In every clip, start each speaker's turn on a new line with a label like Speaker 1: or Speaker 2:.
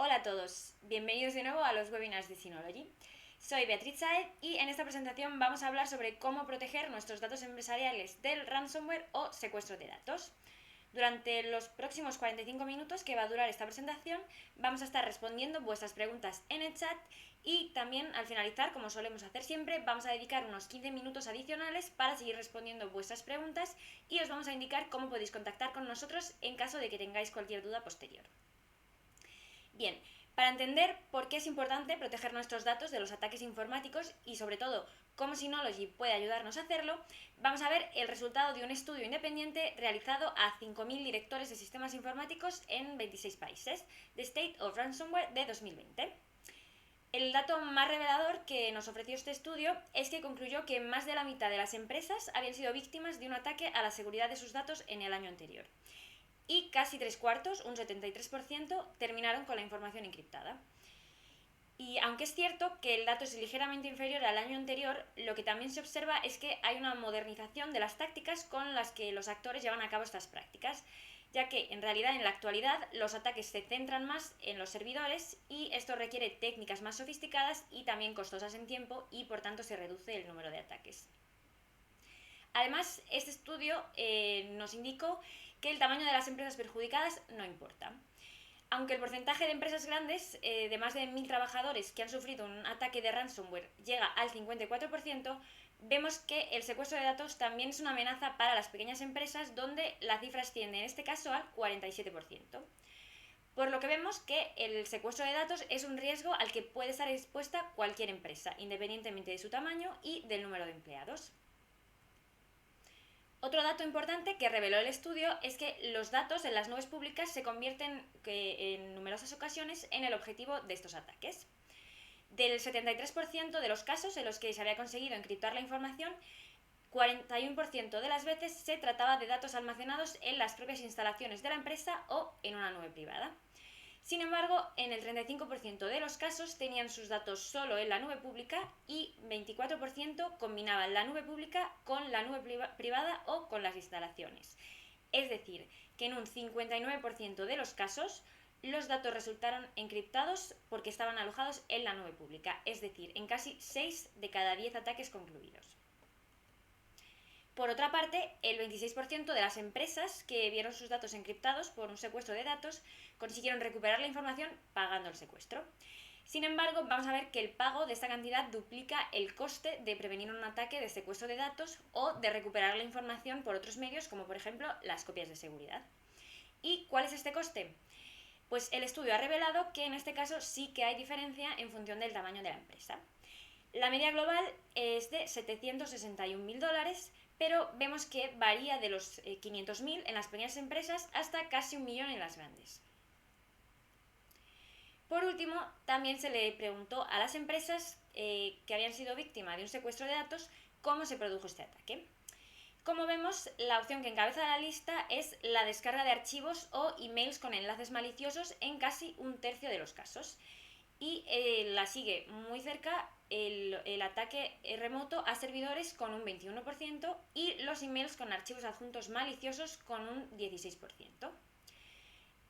Speaker 1: Hola a todos, bienvenidos de nuevo a los webinars de Synology. Soy Beatriz Saez y en esta presentación vamos a hablar sobre cómo proteger nuestros datos empresariales del ransomware o secuestro de datos. Durante los próximos 45 minutos que va a durar esta presentación vamos a estar respondiendo vuestras preguntas en el chat y también al finalizar, como solemos hacer siempre, vamos a dedicar unos 15 minutos adicionales para seguir respondiendo vuestras preguntas y os vamos a indicar cómo podéis contactar con nosotros en caso de que tengáis cualquier duda posterior. Bien, para entender por qué es importante proteger nuestros datos de los ataques informáticos y sobre todo cómo Synology puede ayudarnos a hacerlo, vamos a ver el resultado de un estudio independiente realizado a 5.000 directores de sistemas informáticos en 26 países, The State of Ransomware de 2020. El dato más revelador que nos ofreció este estudio es que concluyó que más de la mitad de las empresas habían sido víctimas de un ataque a la seguridad de sus datos en el año anterior. Y casi 3/4, un 73%, terminaron con la información encriptada. Y aunque es cierto que el dato es ligeramente inferior al año anterior, lo que también se observa es que hay una modernización de las tácticas con las que los actores llevan a cabo estas prácticas, ya que en realidad en la actualidad los ataques se centran más en los servidores y esto requiere técnicas más sofisticadas y también costosas en tiempo y por tanto se reduce el número de ataques. Además, este estudio nos indicó que el tamaño de las empresas perjudicadas no importa. Aunque el porcentaje de empresas grandes, de más de 1.000 trabajadores que han sufrido un ataque de ransomware llega al 54%, vemos que el secuestro de datos también es una amenaza para las pequeñas empresas, donde la cifra asciende en este caso al 47%. Por lo que vemos que el secuestro de datos es un riesgo al que puede estar expuesta cualquier empresa, independientemente de su tamaño y del número de empleados. Otro dato importante que reveló el estudio es que los datos en las nubes públicas se convierten en numerosas ocasiones en el objetivo de estos ataques. Del 73% de los casos en los que se había conseguido encriptar la información, 41% de las veces se trataba de datos almacenados en las propias instalaciones de la empresa o en una nube privada. Sin embargo, en el 35% de los casos tenían sus datos solo en la nube pública y 24% combinaban la nube pública con la nube privada o con las instalaciones. Es decir, que en un 59% de los casos los datos resultaron encriptados porque estaban alojados en la nube pública, es decir, en casi 6 de cada 10 ataques concluidos. Por otra parte, el 26% de las empresas que vieron sus datos encriptados por un secuestro de datos consiguieron recuperar la información pagando el secuestro. Sin embargo, vamos a ver que el pago de esta cantidad duplica el coste de prevenir un ataque de secuestro de datos o de recuperar la información por otros medios, como por ejemplo las copias de seguridad. ¿Y cuál es este coste? Pues el estudio ha revelado que en este caso sí que hay diferencia en función del tamaño de la empresa. La media global es de $761.000, pero vemos que varía de los 500.000 en las pequeñas empresas hasta casi 1.000.000 en las grandes. Por último, también se le preguntó a las empresas que habían sido víctimas de un secuestro de datos cómo se produjo este ataque. Como vemos, la opción que encabeza la lista es la descarga de archivos o emails con enlaces maliciosos en casi un tercio de los casos. Y la sigue muy cerca el ataque remoto a servidores con un 21% y los emails con archivos adjuntos maliciosos con un 16%.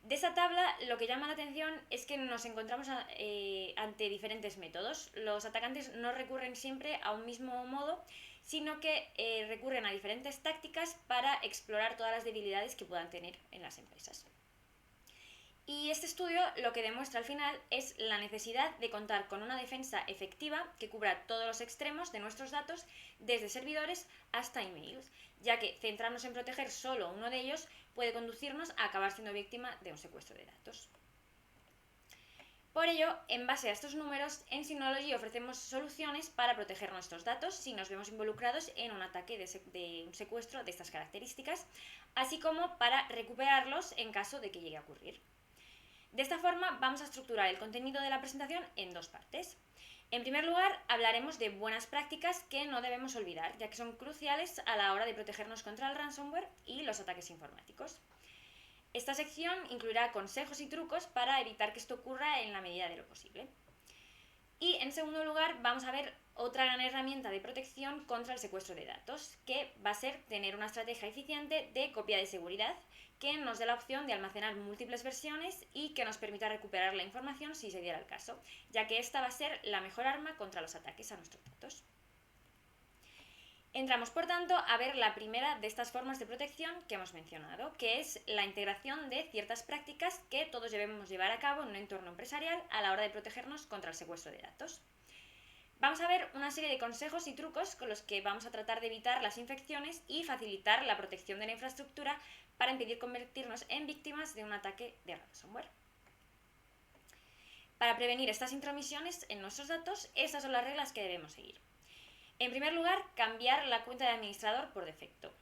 Speaker 1: De esta tabla lo que llama la atención es que nos encontramos ante diferentes métodos. Los atacantes no recurren siempre a un mismo modo, sino que recurren a diferentes tácticas para explorar todas las debilidades que puedan tener en las empresas. Y este estudio lo que demuestra al final es la necesidad de contar con una defensa efectiva que cubra todos los extremos de nuestros datos, desde servidores hasta emails, ya que centrarnos en proteger solo uno de ellos puede conducirnos a acabar siendo víctima de un secuestro de datos. Por ello, en base a estos números, en Synology ofrecemos soluciones para proteger nuestros datos si nos vemos involucrados en un ataque de un secuestro de estas características, así como para recuperarlos en caso de que llegue a ocurrir. De esta forma vamos a estructurar el contenido de la presentación en dos partes. En primer lugar, hablaremos de buenas prácticas que no debemos olvidar, ya que son cruciales a la hora de protegernos contra el ransomware y los ataques informáticos. Esta sección incluirá consejos y trucos para evitar que esto ocurra en la medida de lo posible. Y en segundo lugar, vamos a ver otra gran herramienta de protección contra el secuestro de datos, que va a ser tener una estrategia eficiente de copia de seguridad que nos dé la opción de almacenar múltiples versiones y que nos permita recuperar la información si se diera el caso, ya que esta va a ser la mejor arma contra los ataques a nuestros datos. Entramos, por tanto, a ver la primera de estas formas de protección que hemos mencionado, que es la integración de ciertas prácticas que todos debemos llevar a cabo en un entorno empresarial a la hora de protegernos contra el secuestro de datos. Vamos a ver una serie de consejos y trucos con los que vamos a tratar de evitar las infecciones y facilitar la protección de la infraestructura para impedir convertirnos en víctimas de un ataque de ransomware. Para prevenir estas intromisiones en nuestros datos, estas son las reglas que debemos seguir. En primer lugar, cambiar la cuenta de administrador por defecto.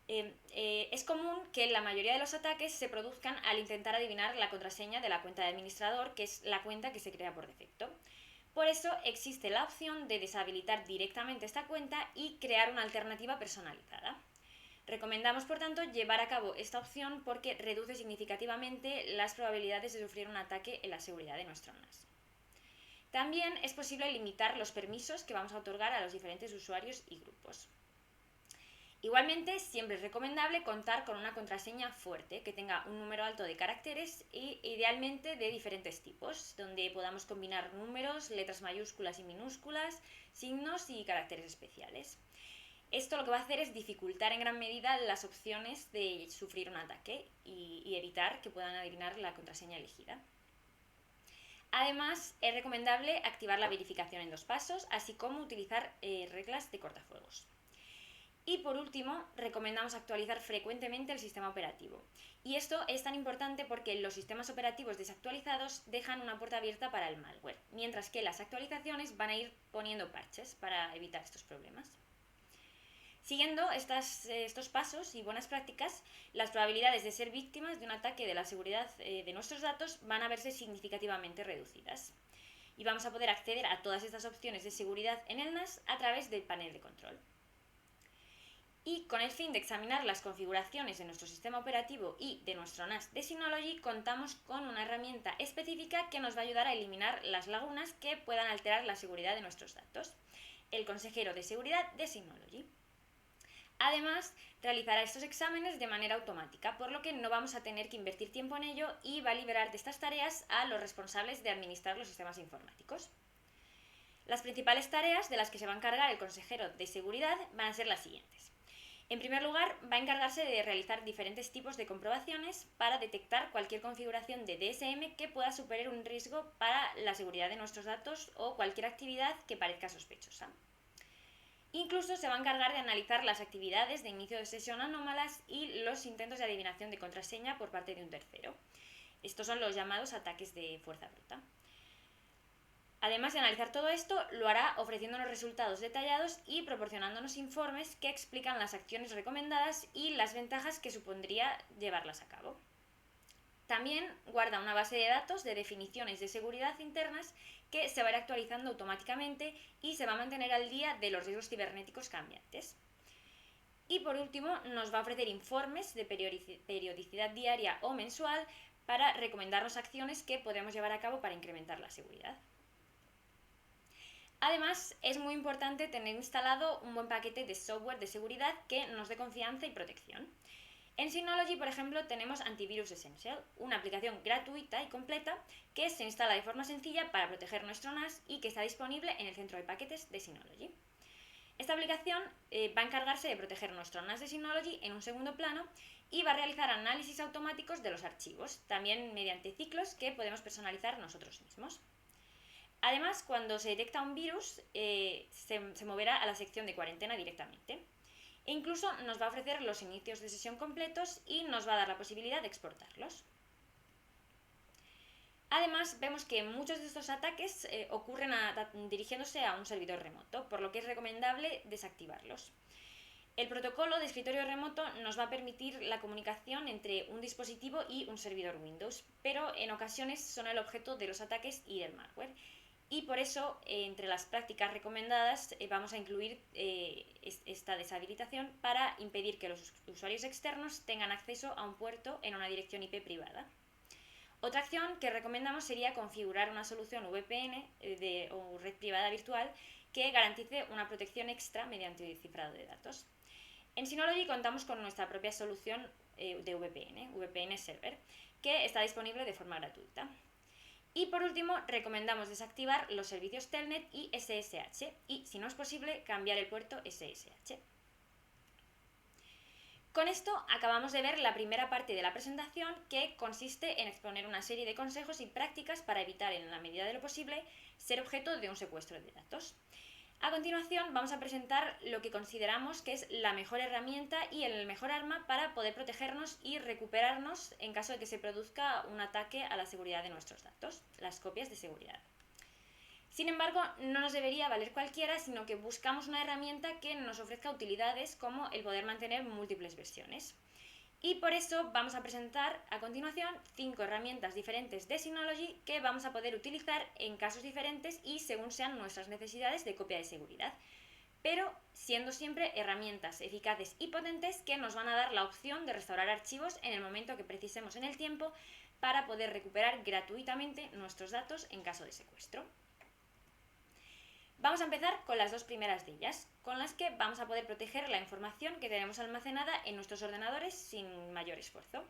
Speaker 1: Es común que la mayoría de los ataques se produzcan al intentar adivinar la contraseña de la cuenta de administrador, que es la cuenta que se crea por defecto. Por eso existe la opción de deshabilitar directamente esta cuenta y crear una alternativa personalizada. Recomendamos, por tanto, llevar a cabo esta opción porque reduce significativamente las probabilidades de sufrir un ataque en la seguridad de nuestro NAS. También es posible limitar los permisos que vamos a otorgar a los diferentes usuarios y grupos. Igualmente, siempre es recomendable contar con una contraseña fuerte que tenga un número alto de caracteres e idealmente de diferentes tipos, donde podamos combinar números, letras mayúsculas y minúsculas, signos y caracteres especiales. Esto lo que va a hacer es dificultar en gran medida las opciones de sufrir un ataque y evitar que puedan adivinar la contraseña elegida. Además, es recomendable activar la verificación en 2 pasos, así como utilizar reglas de cortafuegos. Y por último, recomendamos actualizar frecuentemente el sistema operativo. Y esto es tan importante porque los sistemas operativos desactualizados dejan una puerta abierta para el malware, mientras que las actualizaciones van a ir poniendo parches para evitar estos problemas. Siguiendo estos pasos y buenas prácticas, las probabilidades de ser víctimas de un ataque de la seguridad de nuestros datos van a verse significativamente reducidas. Y vamos a poder acceder a todas estas opciones de seguridad en el NAS a través del panel de control. Y con el fin de examinar las configuraciones de nuestro sistema operativo y de nuestro NAS de Synology, contamos con una herramienta específica que nos va a ayudar a eliminar las lagunas que puedan alterar la seguridad de nuestros datos: el consejero de seguridad de Synology. Además, realizará estos exámenes de manera automática, por lo que no vamos a tener que invertir tiempo en ello y va a liberar de estas tareas a los responsables de administrar los sistemas informáticos. Las principales tareas de las que se va a encargar el consejero de seguridad van a ser las siguientes. En primer lugar, va a encargarse de realizar diferentes tipos de comprobaciones para detectar cualquier configuración de DSM que pueda suponer un riesgo para la seguridad de nuestros datos o cualquier actividad que parezca sospechosa. Incluso se va a encargar de analizar las actividades de inicio de sesión anómalas y los intentos de adivinación de contraseña por parte de un tercero. Estos son los llamados ataques de fuerza bruta. Además de analizar todo esto, lo hará ofreciéndonos resultados detallados y proporcionándonos informes que explican las acciones recomendadas y las ventajas que supondría llevarlas a cabo. También guarda una base de datos de definiciones de seguridad internas que se va a ir actualizando automáticamente y se va a mantener al día de los riesgos cibernéticos cambiantes. Y por último, nos va a ofrecer informes de periodicidad diaria o mensual para recomendarnos acciones que podemos llevar a cabo para incrementar la seguridad. Además, es muy importante tener instalado un buen paquete de software de seguridad que nos dé confianza y protección. En Synology, por ejemplo, tenemos Antivirus Essential, una aplicación gratuita y completa que se instala de forma sencilla para proteger nuestro NAS y que está disponible en el centro de paquetes de Synology. Esta aplicación va a encargarse de proteger nuestro NAS de Synology en un segundo plano y va a realizar análisis automáticos de los archivos, también mediante ciclos que podemos personalizar nosotros mismos. Además, cuando se detecta un virus, se moverá a la sección de cuarentena directamente. E incluso nos va a ofrecer los inicios de sesión completos y nos va a dar la posibilidad de exportarlos. Además, vemos que muchos de estos ataques ocurren dirigiéndose a un servidor remoto, por lo que es recomendable desactivarlos. El protocolo de escritorio remoto nos va a permitir la comunicación entre un dispositivo y un servidor Windows, pero en ocasiones son el objeto de los ataques y del malware. Y por eso, entre las prácticas recomendadas, vamos a incluir esta deshabilitación para impedir que los usuarios externos tengan acceso a un puerto en una dirección IP privada. Otra acción que recomendamos sería configurar una solución VPN o red privada virtual que garantice una protección extra mediante el cifrado de datos. En Synology contamos con nuestra propia solución de VPN Server, que está disponible de forma gratuita. Y por último, recomendamos desactivar los servicios Telnet y SSH y, si no es posible, cambiar el puerto SSH. Con esto acabamos de ver la primera parte de la presentación, que consiste en exponer una serie de consejos y prácticas para evitar, en la medida de lo posible, ser objeto de un secuestro de datos. A continuación vamos a presentar lo que consideramos que es la mejor herramienta y el mejor arma para poder protegernos y recuperarnos en caso de que se produzca un ataque a la seguridad de nuestros datos, las copias de seguridad. Sin embargo, no nos debería valer cualquiera, sino que buscamos una herramienta que nos ofrezca utilidades como el poder mantener múltiples versiones. Y por eso vamos a presentar a continuación 5 herramientas diferentes de Synology que vamos a poder utilizar en casos diferentes y según sean nuestras necesidades de copia de seguridad, pero siendo siempre herramientas eficaces y potentes que nos van a dar la opción de restaurar archivos en el momento que precisemos en el tiempo para poder recuperar gratuitamente nuestros datos en caso de secuestro. Vamos a empezar con las dos primeras de ellas, con las que vamos a poder proteger la información que tenemos almacenada en nuestros ordenadores sin mayor esfuerzo.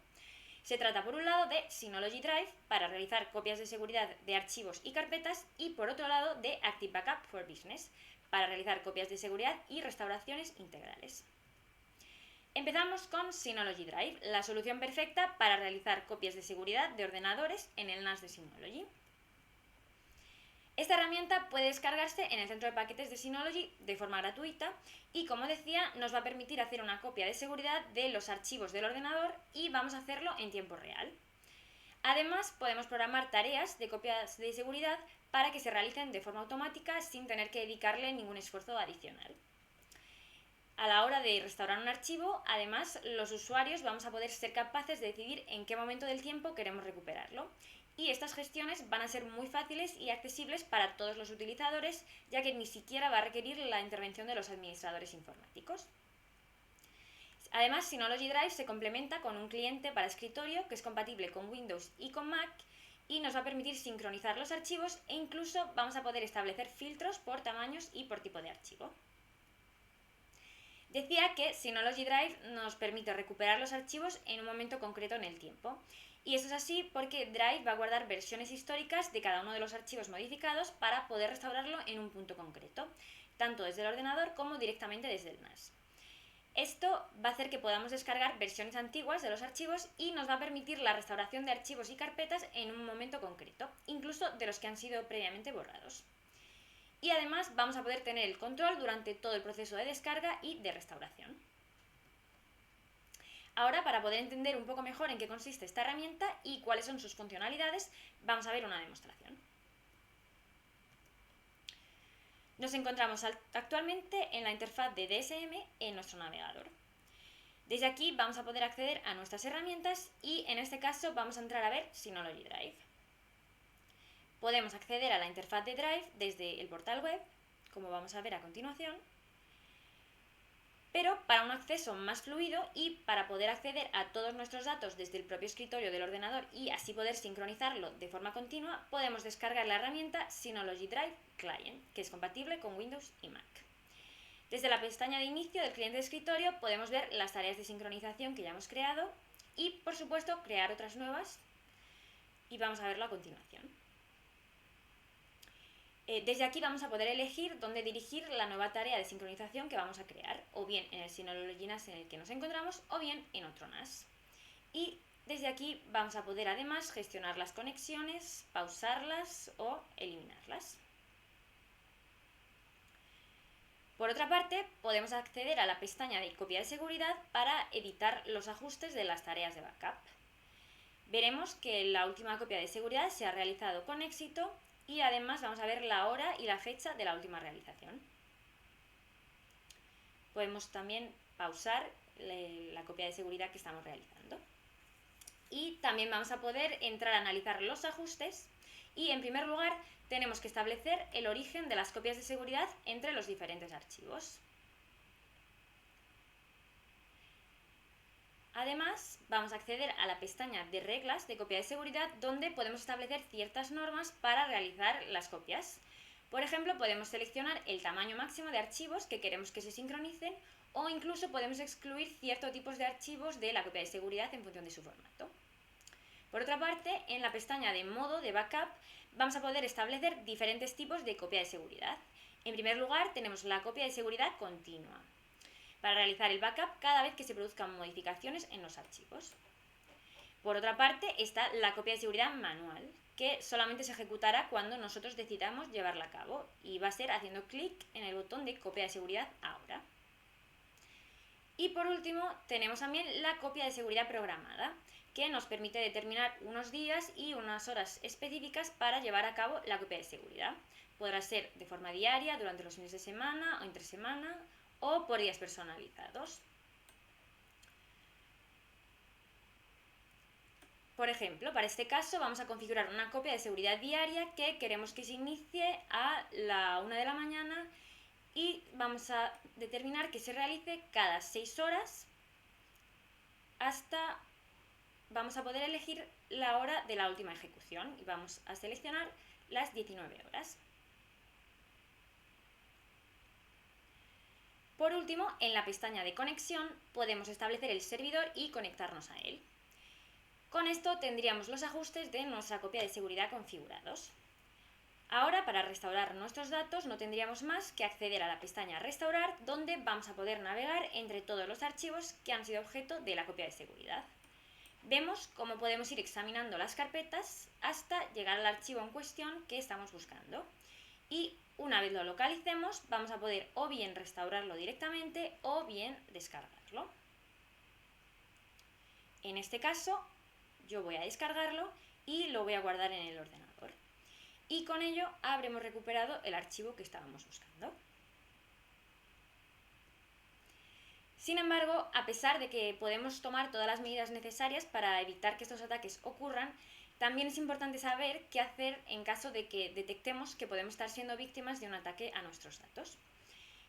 Speaker 1: Se trata por un lado de Synology Drive para realizar copias de seguridad de archivos y carpetas y por otro lado de Active Backup for Business para realizar copias de seguridad y restauraciones integrales. Empezamos con Synology Drive, la solución perfecta para realizar copias de seguridad de ordenadores en el NAS de Synology. Esta herramienta puede descargarse en el centro de paquetes de Synology de forma gratuita y, como decía, nos va a permitir hacer una copia de seguridad de los archivos del ordenador y vamos a hacerlo en tiempo real. Además, podemos programar tareas de copias de seguridad para que se realicen de forma automática sin tener que dedicarle ningún esfuerzo adicional. A la hora de restaurar un archivo, además, los usuarios vamos a poder ser capaces de decidir en qué momento del tiempo queremos recuperarlo. Y estas gestiones van a ser muy fáciles y accesibles para todos los utilizadores, ya que ni siquiera va a requerir la intervención de los administradores informáticos. Además, Synology Drive se complementa con un cliente para escritorio que es compatible con Windows y con Mac y nos va a permitir sincronizar los archivos e incluso vamos a poder establecer filtros por tamaños y por tipo de archivo. Decía que Synology Drive nos permite recuperar los archivos en un momento concreto en el tiempo. Y eso es así porque Drive va a guardar versiones históricas de cada uno de los archivos modificados para poder restaurarlo en un punto concreto, tanto desde el ordenador como directamente desde el NAS. Esto va a hacer que podamos descargar versiones antiguas de los archivos y nos va a permitir la restauración de archivos y carpetas en un momento concreto, incluso de los que han sido previamente borrados. Y además vamos a poder tener el control durante todo el proceso de descarga y de restauración. Ahora, para poder entender un poco mejor en qué consiste esta herramienta y cuáles son sus funcionalidades, vamos a ver una demostración. Nos encontramos actualmente en la interfaz de DSM en nuestro navegador. Desde aquí vamos a poder acceder a nuestras herramientas y en este caso vamos a entrar a ver Synology Drive. Podemos acceder a la interfaz de Drive desde el portal web, como vamos a ver a continuación. Pero para un acceso más fluido y para poder acceder a todos nuestros datos desde el propio escritorio del ordenador y así poder sincronizarlo de forma continua, podemos descargar la herramienta Synology Drive Client, que es compatible con Windows y Mac. Desde la pestaña de inicio del cliente de escritorio podemos ver las tareas de sincronización que ya hemos creado y, por supuesto, crear otras nuevas y vamos a verlo a continuación. Desde aquí vamos a poder elegir dónde dirigir la nueva tarea de sincronización que vamos a crear, o bien en el Synology NAS en el que nos encontramos, o bien en otro NAS. Y desde aquí vamos a poder además gestionar las conexiones, pausarlas o eliminarlas. Por otra parte, podemos acceder a la pestaña de copia de seguridad para editar los ajustes de las tareas de backup. Veremos que la última copia de seguridad se ha realizado con éxito y además vamos a ver la hora y la fecha de la última realización. Podemos también pausar la copia de seguridad que estamos realizando. Y también vamos a poder entrar a analizar los ajustes y en primer lugar tenemos que establecer el origen de las copias de seguridad entre los diferentes archivos. Además, vamos a acceder a la pestaña de reglas de copia de seguridad, donde podemos establecer ciertas normas para realizar las copias. Por ejemplo, podemos seleccionar el tamaño máximo de archivos que queremos que se sincronicen, o incluso podemos excluir ciertos tipos de archivos de la copia de seguridad en función de su formato. Por otra parte, en la pestaña de modo de backup vamos a poder establecer diferentes tipos de copia de seguridad. En primer lugar, tenemos la copia de seguridad continua, para realizar el backup cada vez que se produzcan modificaciones en los archivos. Por otra parte, está la copia de seguridad manual, que solamente se ejecutará cuando nosotros decidamos llevarla a cabo, y va a ser haciendo clic en el botón de copia de seguridad ahora. Y por último, tenemos también la copia de seguridad programada, que nos permite determinar unos días y unas horas específicas para llevar a cabo la copia de seguridad. Podrá ser de forma diaria, durante los fines de semana o entre semana, o por días personalizados. Por ejemplo, para este caso vamos a configurar una copia de seguridad diaria que queremos que se inicie a la 1 de la mañana y vamos a determinar que se realice cada 6 horas hasta... Vamos a poder elegir la hora de la última ejecución y vamos a seleccionar las 19 horas. Por último, en la pestaña de conexión podemos establecer el servidor y conectarnos a él. Con esto tendríamos los ajustes de nuestra copia de seguridad configurados. Ahora, para restaurar nuestros datos, no tendríamos más que acceder a la pestaña Restaurar, donde vamos a poder navegar entre todos los archivos que han sido objeto de la copia de seguridad. Vemos cómo podemos ir examinando las carpetas hasta llegar al archivo en cuestión que estamos buscando. Y una vez lo localicemos, vamos a poder o bien restaurarlo directamente o bien descargarlo. En este caso, yo voy a descargarlo y lo voy a guardar en el ordenador. Y con ello habremos recuperado el archivo que estábamos buscando. Sin embargo, a pesar de que podemos tomar todas las medidas necesarias para evitar que estos ataques ocurran, también es importante saber qué hacer en caso de que detectemos que podemos estar siendo víctimas de un ataque a nuestros datos.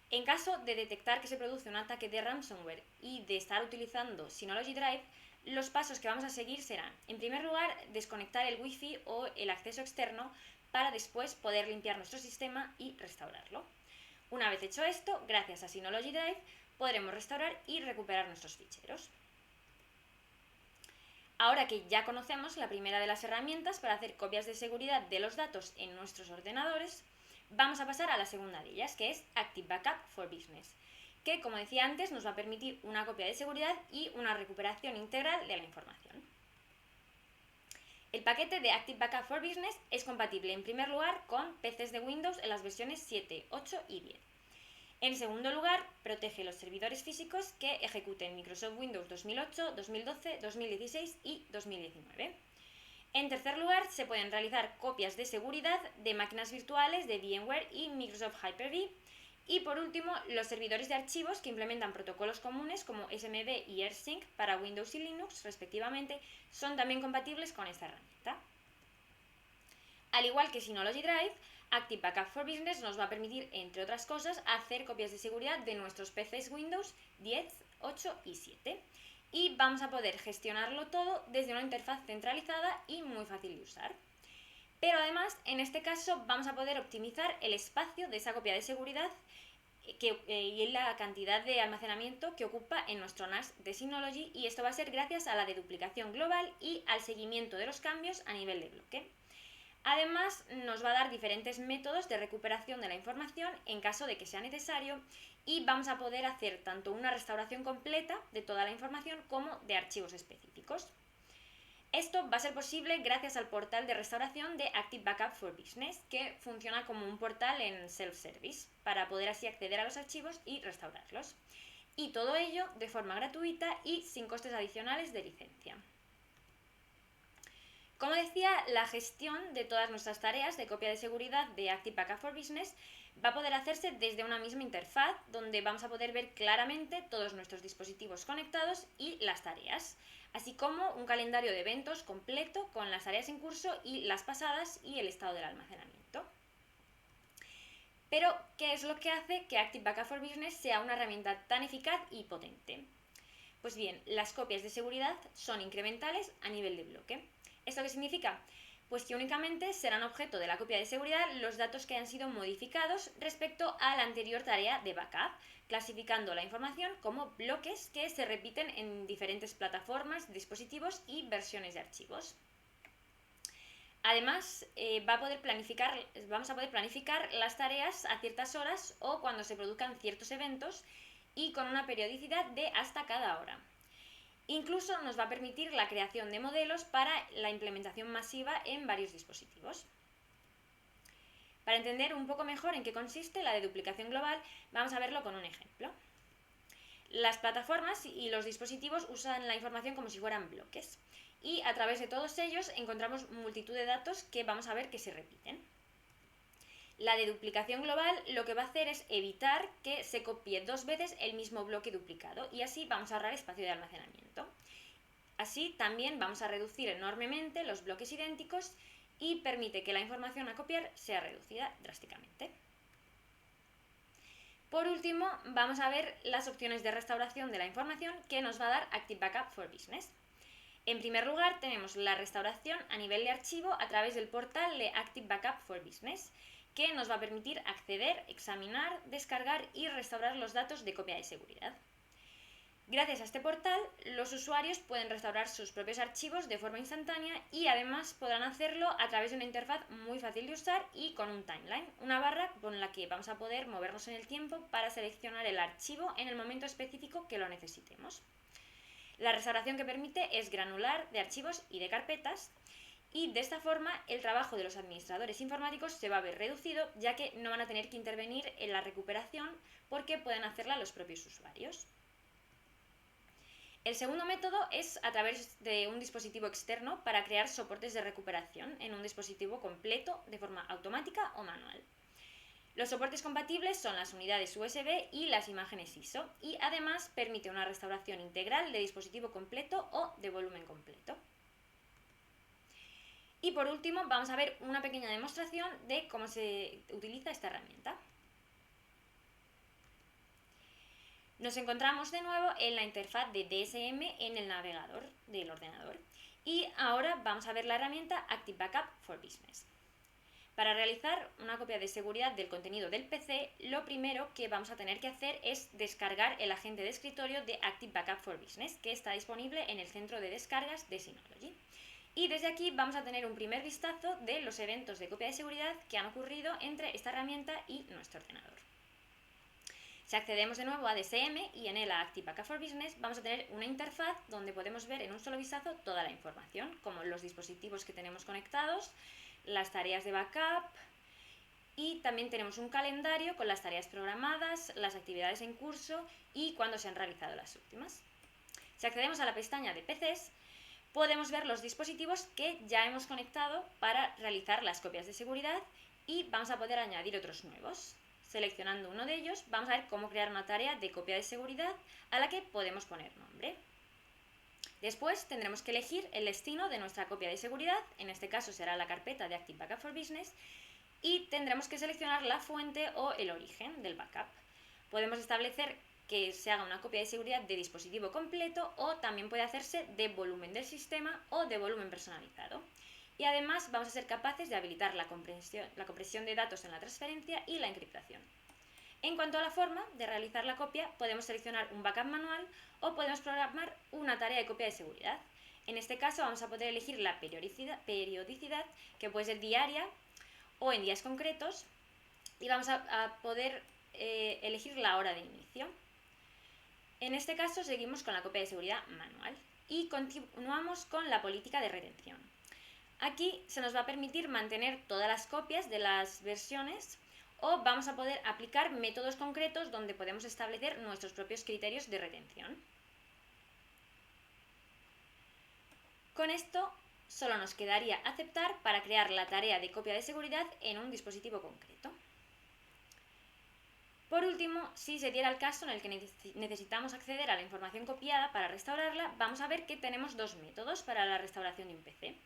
Speaker 1: En caso de detectar que se produce un ataque de ransomware y de estar utilizando Synology Drive, los pasos que vamos a seguir serán, en primer lugar, desconectar el Wi-Fi o el acceso externo para después poder limpiar nuestro sistema y restaurarlo. Una vez hecho esto, gracias a Synology Drive, podremos restaurar y recuperar nuestros ficheros. Ahora que ya conocemos la primera de las herramientas para hacer copias de seguridad de los datos en nuestros ordenadores, vamos a pasar a la segunda de ellas, que es Active Backup for Business, que, como decía antes, nos va a permitir una copia de seguridad y una recuperación integral de la información. El paquete de Active Backup for Business es compatible, en primer lugar, con PCs de Windows en las versiones 7, 8 y 10. En segundo lugar, protege los servidores físicos que ejecuten Microsoft Windows 2008, 2012, 2016 y 2019. En tercer lugar, se pueden realizar copias de seguridad de máquinas virtuales de VMware y Microsoft Hyper-V. Y por último, los servidores de archivos que implementan protocolos comunes como SMB y AirSync para Windows y Linux, respectivamente, son también compatibles con esta herramienta. Al igual que Synology Drive, Active Backup for Business nos va a permitir, entre otras cosas, hacer copias de seguridad de nuestros PCs Windows 10, 8 y 7. Y vamos a poder gestionarlo todo desde una interfaz centralizada y muy fácil de usar. Pero además, en este caso, vamos a poder optimizar el espacio de esa copia de seguridad y la cantidad de almacenamiento que ocupa en nuestro NAS de Synology, y esto va a ser gracias a la deduplicación global y al seguimiento de los cambios a nivel de bloque. Además, nos va a dar diferentes métodos de recuperación de la información en caso de que sea necesario, y vamos a poder hacer tanto una restauración completa de toda la información como de archivos específicos. Esto va a ser posible gracias al portal de restauración de Active Backup for Business, que funciona como un portal en self-service para poder así acceder a los archivos y restaurarlos. Y todo ello de forma gratuita y sin costes adicionales de licencia. Como decía, la gestión de todas nuestras tareas de copia de seguridad de Active Backup for Business va a poder hacerse desde una misma interfaz, donde vamos a poder ver claramente todos nuestros dispositivos conectados y las tareas, así como un calendario de eventos completo con las tareas en curso y las pasadas y el estado del almacenamiento. Pero, ¿qué es lo que hace que Active Backup for Business sea una herramienta tan eficaz y potente? Pues bien, las copias de seguridad son incrementales a nivel de bloque. ¿Esto qué significa? Pues que únicamente serán objeto de la copia de seguridad los datos que han sido modificados respecto a la anterior tarea de backup, clasificando la información como bloques que se repiten en diferentes plataformas, dispositivos y versiones de archivos. Además, vamos a poder planificar las tareas a ciertas horas o cuando se produzcan ciertos eventos y con una periodicidad de hasta cada hora. Incluso nos va a permitir la creación de modelos para la implementación masiva en varios dispositivos. Para entender un poco mejor en qué consiste la deduplicación global, vamos a verlo con un ejemplo. Las plataformas y los dispositivos usan la información como si fueran bloques y a través de todos ellos encontramos multitud de datos que vamos a ver que se repiten. La deduplicación global lo que va a hacer es evitar que se copie 2 veces el mismo bloque duplicado y así vamos a ahorrar espacio de almacenamiento. Así también vamos a reducir enormemente los bloques idénticos y permite que la información a copiar sea reducida drásticamente. Por último, vamos a ver las opciones de restauración de la información que nos va a dar Active Backup for Business. En primer lugar, tenemos la restauración a nivel de archivo a través del portal de Active Backup for Business, que nos va a permitir acceder, examinar, descargar y restaurar los datos de copia de seguridad. Gracias a este portal, los usuarios pueden restaurar sus propios archivos de forma instantánea y además podrán hacerlo a través de una interfaz muy fácil de usar y con un timeline, una barra con la que vamos a poder movernos en el tiempo para seleccionar el archivo en el momento específico que lo necesitemos. La restauración que permite es granular de archivos y de carpetas y de esta forma el trabajo de los administradores informáticos se va a ver reducido, ya que no van a tener que intervenir en la recuperación porque pueden hacerla los propios usuarios. El segundo método es a través de un dispositivo externo para crear soportes de recuperación en un dispositivo completo de forma automática o manual. Los soportes compatibles son las unidades USB y las imágenes ISO y además permite una restauración integral de dispositivo completo o de volumen completo. Y por último vamos a ver una pequeña demostración de cómo se utiliza esta herramienta. Nos encontramos de nuevo en la interfaz de DSM en el navegador del ordenador y ahora vamos a ver la herramienta Active Backup for Business. Para realizar una copia de seguridad del contenido del PC, lo primero que vamos a tener que hacer es descargar el agente de escritorio de Active Backup for Business, que está disponible en el centro de descargas de Synology. Y desde aquí vamos a tener un primer vistazo de los eventos de copia de seguridad que han ocurrido entre esta herramienta y nuestro ordenador. Si accedemos de nuevo a DSM y en él a Active Backup for Business, vamos a tener una interfaz donde podemos ver en un solo vistazo toda la información, como los dispositivos que tenemos conectados, las tareas de backup y también tenemos un calendario con las tareas programadas, las actividades en curso y cuándo se han realizado las últimas. Si accedemos a la pestaña de PCs, podemos ver los dispositivos que ya hemos conectado para realizar las copias de seguridad y vamos a poder añadir otros nuevos. Seleccionando uno de ellos, vamos a ver cómo crear una tarea de copia de seguridad a la que podemos poner nombre. Después tendremos que elegir el destino de nuestra copia de seguridad, en este caso será la carpeta de Active Backup for Business, y tendremos que seleccionar la fuente o el origen del backup. Podemos establecer que se haga una copia de seguridad de dispositivo completo o también puede hacerse de volumen del sistema o de volumen personalizado. Y además vamos a ser capaces de habilitar la compresión de datos en la transferencia y la encriptación. En cuanto a la forma de realizar la copia, podemos seleccionar un backup manual o podemos programar una tarea de copia de seguridad. En este caso vamos a poder elegir la periodicidad, que puede ser diaria o en días concretos, y vamos a poder elegir la hora de inicio. En este caso seguimos con la copia de seguridad manual y continuamos con la política de retención. Aquí se nos va a permitir mantener todas las copias de las versiones o vamos a poder aplicar métodos concretos donde podemos establecer nuestros propios criterios de retención. Con esto solo nos quedaría aceptar para crear la tarea de copia de seguridad en un dispositivo concreto. Por último, si se diera el caso en el que necesitamos acceder a la información copiada para restaurarla, vamos a ver que tenemos dos métodos para la restauración de un PC.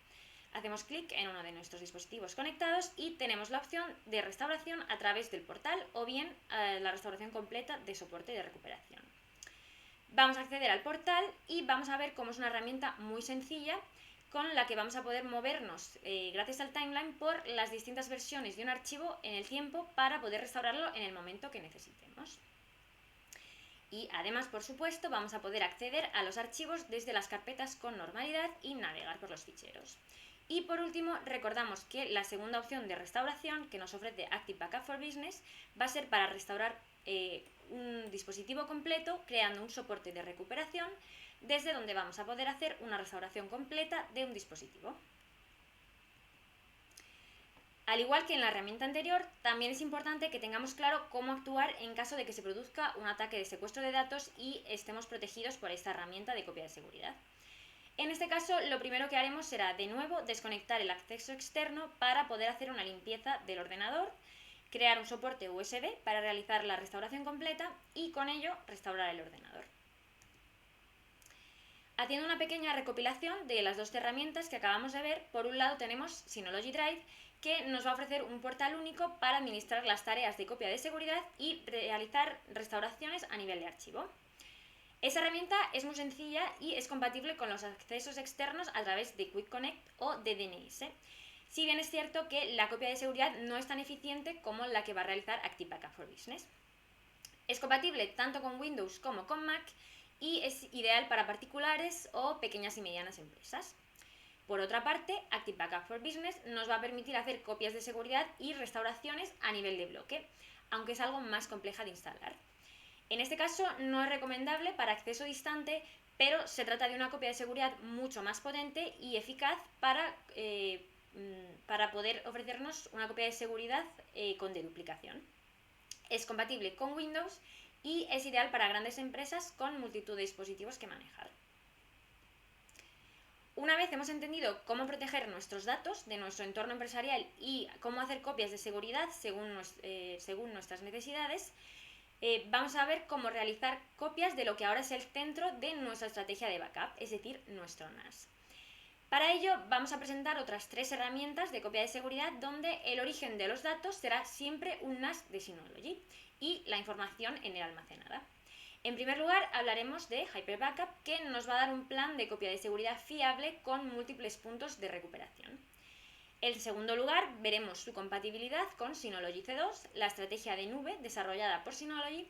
Speaker 1: Hacemos clic en uno de nuestros dispositivos conectados y tenemos la opción de restauración a través del portal o bien la restauración completa de soporte de recuperación. Vamos a acceder al portal y vamos a ver cómo es una herramienta muy sencilla con la que vamos a poder movernos gracias al timeline por las distintas versiones de un archivo en el tiempo para poder restaurarlo en el momento que necesitemos. Y además, por supuesto, vamos a poder acceder a los archivos desde las carpetas con normalidad y navegar por los ficheros. Y por último, recordamos que la segunda opción de restauración que nos ofrece Active Backup for Business va a ser para restaurar un dispositivo completo creando un soporte de recuperación desde donde vamos a poder hacer una restauración completa de un dispositivo. Al igual que en la herramienta anterior, también es importante que tengamos claro cómo actuar en caso de que se produzca un ataque de secuestro de datos y estemos protegidos por esta herramienta de copia de seguridad. En este caso, lo primero que haremos será, de nuevo, desconectar el acceso externo para poder hacer una limpieza del ordenador, crear un soporte USB para realizar la restauración completa y con ello restaurar el ordenador. Haciendo una pequeña recopilación de las dos herramientas que acabamos de ver, por un lado tenemos Synology Drive, que nos va a ofrecer un portal único para administrar las tareas de copia de seguridad y realizar restauraciones a nivel de archivo. Esa herramienta es muy sencilla y es compatible con los accesos externos a través de Quick Connect o de DNS. Si bien es cierto que la copia de seguridad no es tan eficiente como la que va a realizar Active Backup for Business. Es compatible tanto con Windows como con Mac y es ideal para particulares o pequeñas y medianas empresas. Por otra parte, Active Backup for Business nos va a permitir hacer copias de seguridad y restauraciones a nivel de bloque, aunque es algo más compleja de instalar. En este caso no es recomendable para acceso distante, pero se trata de una copia de seguridad mucho más potente y eficaz para poder ofrecernos una copia de seguridad con deduplicación. Es compatible con Windows y es ideal para grandes empresas con multitud de dispositivos que manejar. Una vez hemos entendido cómo proteger nuestros datos de nuestro entorno empresarial y cómo hacer copias de seguridad según nuestras necesidades, vamos a ver cómo realizar copias de lo que ahora es el centro de nuestra estrategia de backup, es decir, nuestro NAS. Para ello vamos a presentar otras 3 herramientas de copia de seguridad donde el origen de los datos será siempre un NAS de Synology y la información en él almacenada. En primer lugar hablaremos de Hyper Backup, que nos va a dar un plan de copia de seguridad fiable con múltiples puntos de recuperación. En segundo lugar veremos su compatibilidad con Synology C2, la estrategia de nube desarrollada por Synology.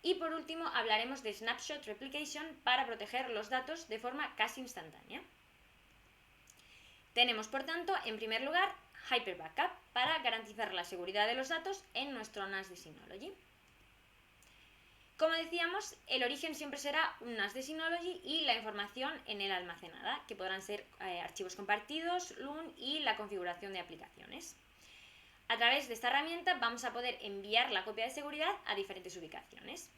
Speaker 1: Y por último hablaremos de Snapshot Replication para proteger los datos de forma casi instantánea. Tenemos, por tanto, en primer lugar, Hyper Backup para garantizar la seguridad de los datos en nuestro NAS de Synology. Como decíamos, el origen siempre será un NAS de Synology y la información en él almacenada, que podrán ser archivos compartidos, LUN y la configuración de aplicaciones. A través de esta herramienta vamos a poder enviar la copia de seguridad a diferentes ubicaciones.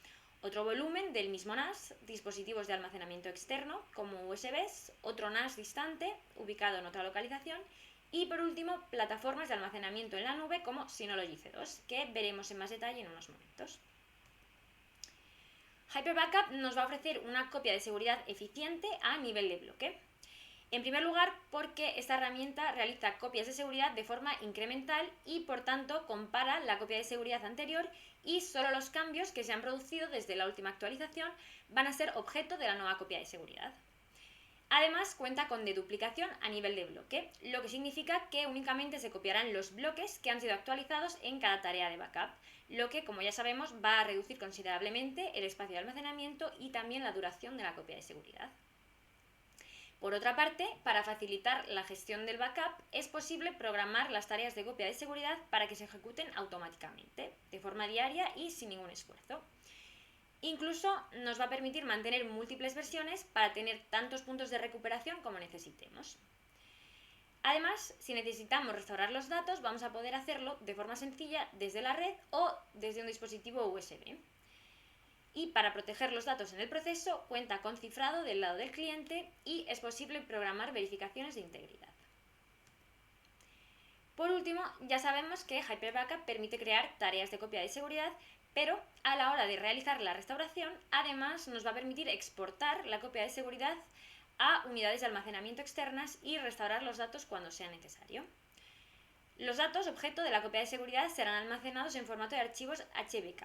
Speaker 1: Otro volumen del mismo NAS, dispositivos de almacenamiento externo como USBs, otro NAS distante ubicado en otra localización y por último plataformas de almacenamiento en la nube como Synology C2, que veremos en más detalle en unos momentos. Hyper Backup nos va a ofrecer una copia de seguridad eficiente a nivel de bloque. En primer lugar, porque esta herramienta realiza copias de seguridad de forma incremental y, por tanto, compara la copia de seguridad anterior y solo los cambios que se han producido desde la última actualización van a ser objeto de la nueva copia de seguridad. Además, cuenta con deduplicación a nivel de bloque, lo que significa que únicamente se copiarán los bloques que han sido actualizados en cada tarea de backup, lo que, como ya sabemos, va a reducir considerablemente el espacio de almacenamiento y también la duración de la copia de seguridad. Por otra parte, para facilitar la gestión del backup, es posible programar las tareas de copia de seguridad para que se ejecuten automáticamente, de forma diaria y sin ningún esfuerzo. Incluso nos va a permitir mantener múltiples versiones para tener tantos puntos de recuperación como necesitemos. Además, si necesitamos restaurar los datos, vamos a poder hacerlo de forma sencilla desde la red o desde un dispositivo USB. Y para proteger los datos en el proceso, cuenta con cifrado del lado del cliente y es posible programar verificaciones de integridad. Por último, ya sabemos que Hyper Backup permite crear tareas de copia de seguridad, pero a la hora de realizar la restauración, además nos va a permitir exportar la copia de seguridad a unidades de almacenamiento externas y restaurar los datos cuando sea necesario. Los datos objeto de la copia de seguridad serán almacenados en formato de archivos HBK.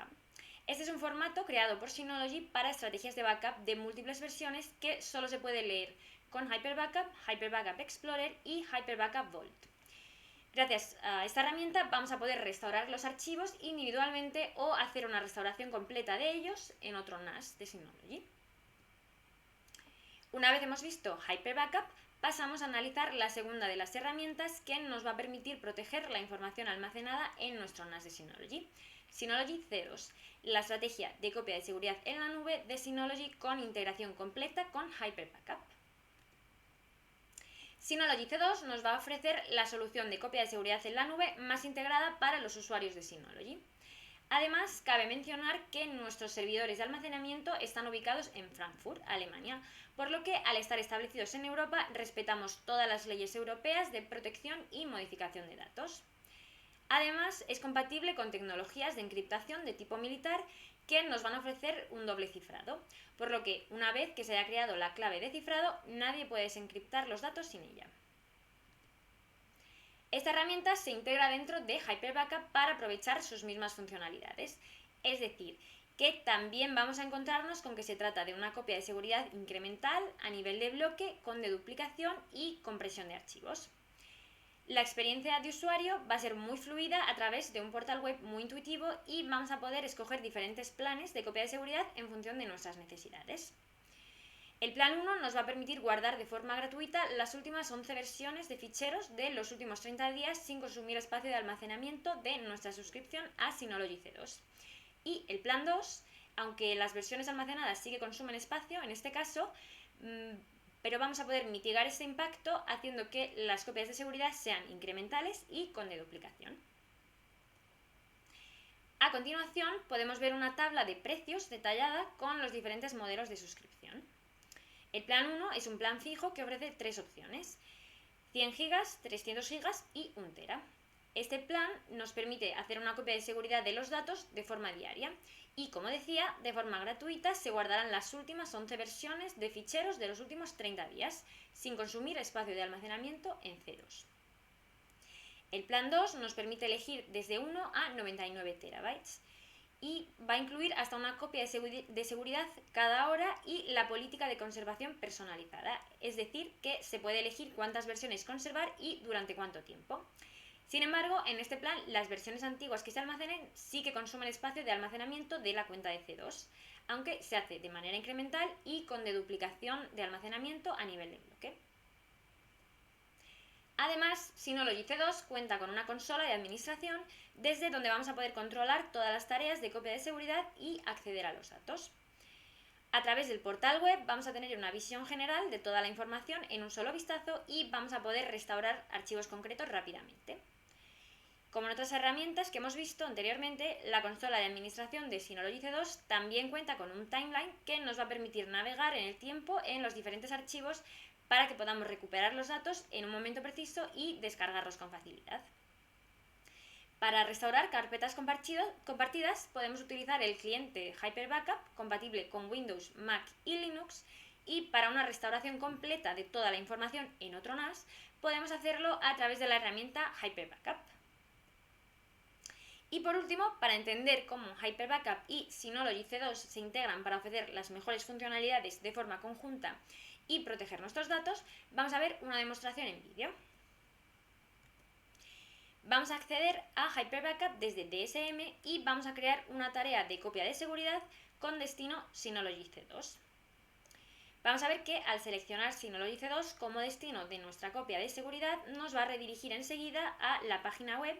Speaker 1: Este es un formato creado por Synology para estrategias de backup de múltiples versiones que solo se puede leer con Hyper Backup, Hyper Backup Explorer y Hyper Backup Vault. Gracias a esta herramienta vamos a poder restaurar los archivos individualmente o hacer una restauración completa de ellos en otro NAS de Synology. Una vez hemos visto Hyper Backup, pasamos a analizar la segunda de las herramientas que nos va a permitir proteger la información almacenada en nuestro NAS de Synology. Synology C2, la estrategia de copia de seguridad en la nube de Synology con integración completa con Hyper Backup. Synology C2 nos va a ofrecer la solución de copia de seguridad en la nube más integrada para los usuarios de Synology. Además, cabe mencionar que nuestros servidores de almacenamiento están ubicados en Frankfurt, Alemania, por lo que al estar establecidos en Europa respetamos todas las leyes europeas de protección y modificación de datos. Además, es compatible con tecnologías de encriptación de tipo militar que nos van a ofrecer un doble cifrado, por lo que una vez que se haya creado la clave de cifrado, nadie puede desencriptar los datos sin ella. Esta herramienta se integra dentro de Hyper Backup para aprovechar sus mismas funcionalidades, es decir, que también vamos a encontrarnos con que se trata de una copia de seguridad incremental a nivel de bloque con deduplicación y compresión de archivos. La experiencia de usuario va a ser muy fluida a través de un portal web muy intuitivo y vamos a poder escoger diferentes planes de copia de seguridad en función de nuestras necesidades. El plan 1 nos va a permitir guardar de forma gratuita las últimas 11 versiones de ficheros de los últimos 30 días sin consumir espacio de almacenamiento de nuestra suscripción a Synology C2. Y el plan 2, aunque las versiones almacenadas sí que consumen espacio, en este caso, pero vamos a poder mitigar ese impacto haciendo que las copias de seguridad sean incrementales y con deduplicación. A continuación podemos ver una tabla de precios detallada con los diferentes modelos de suscripción. El plan 1 es un plan fijo que ofrece tres opciones: 100 GB, 300 GB y 1 TB. Este plan nos permite hacer una copia de seguridad de los datos de forma diaria y, como decía, de forma gratuita se guardarán las últimas 11 versiones de ficheros de los últimos 30 días, sin consumir espacio de almacenamiento en C2. El plan 2 nos permite elegir desde 1 a 99 TB y va a incluir hasta una copia de seguridad cada hora y la política de conservación personalizada, es decir, que se puede elegir cuántas versiones conservar y durante cuánto tiempo. Sin embargo, en este plan, las versiones antiguas que se almacenen sí que consumen espacio de almacenamiento de la cuenta de C2, aunque se hace de manera incremental y con deduplicación de almacenamiento a nivel de bloque. Además, Synology C2 cuenta con una consola de administración desde donde vamos a poder controlar todas las tareas de copia de seguridad y acceder a los datos. A través del portal web vamos a tener una visión general de toda la información en un solo vistazo y vamos a poder restaurar archivos concretos rápidamente. Como en otras herramientas que hemos visto anteriormente, la consola de administración de Synology C2 también cuenta con un timeline que nos va a permitir navegar en el tiempo en los diferentes archivos para que podamos recuperar los datos en un momento preciso y descargarlos con facilidad. Para restaurar carpetas compartidas podemos utilizar el cliente Hyper Backup, compatible con Windows, Mac y Linux, y para una restauración completa de toda la información en otro NAS podemos hacerlo a través de la herramienta Hyper Backup. Y por último, para entender cómo Hyper Backup y Synology C2 se integran para ofrecer las mejores funcionalidades de forma conjunta y proteger nuestros datos, vamos a ver una demostración en vídeo. Vamos a acceder a Hyper Backup desde DSM y vamos a crear una tarea de copia de seguridad con destino Synology C2. Vamos a ver que al seleccionar Synology C2 como destino de nuestra copia de seguridad nos va a redirigir enseguida a la página web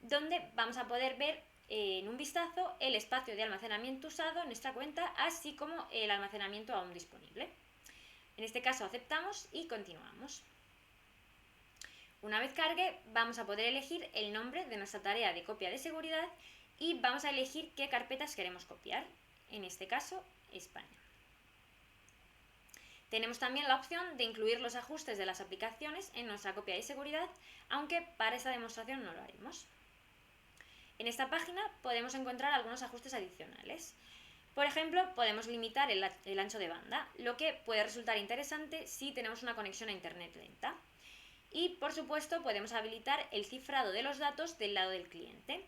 Speaker 1: donde vamos a poder ver en un vistazo el espacio de almacenamiento usado en nuestra cuenta, así como el almacenamiento aún disponible. En este caso aceptamos y continuamos. Una vez cargue, vamos a poder elegir el nombre de nuestra tarea de copia de seguridad y vamos a elegir qué carpetas queremos copiar, en este caso España. Tenemos también la opción de incluir los ajustes de las aplicaciones en nuestra copia de seguridad, aunque para esta demostración no lo haremos. En esta página podemos encontrar algunos ajustes adicionales. Por ejemplo, podemos limitar el ancho de banda, lo que puede resultar interesante si tenemos una conexión a internet lenta. Y, por supuesto, podemos habilitar el cifrado de los datos del lado del cliente.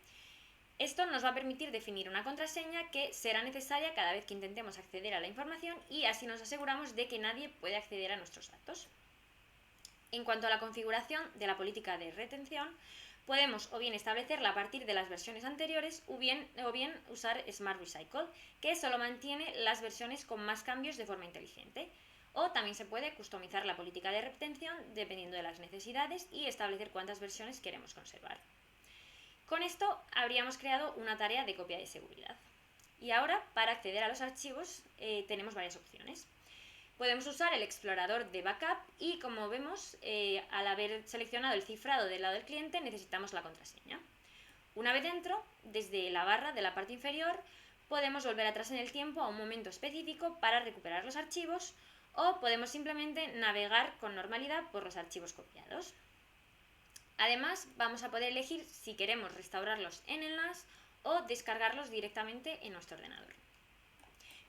Speaker 1: Esto nos va a permitir definir una contraseña que será necesaria cada vez que intentemos acceder a la información y así nos aseguramos de que nadie puede acceder a nuestros datos. En cuanto a la configuración de la política de retención, podemos o bien establecerla a partir de las versiones anteriores o bien usar Smart Recycle, que solo mantiene las versiones con más cambios de forma inteligente. O también se puede customizar la política de retención dependiendo de las necesidades y establecer cuántas versiones queremos conservar. Con esto habríamos creado una tarea de copia de seguridad. Y ahora, para acceder a los archivos, tenemos varias opciones. Podemos usar el explorador de backup y, como vemos, al haber seleccionado el cifrado del lado del cliente, necesitamos la contraseña. Una vez dentro, desde la barra de la parte inferior, podemos volver atrás en el tiempo a un momento específico para recuperar los archivos o podemos simplemente navegar con normalidad por los archivos copiados. Además, vamos a poder elegir si queremos restaurarlos en el NAS o descargarlos directamente en nuestro ordenador.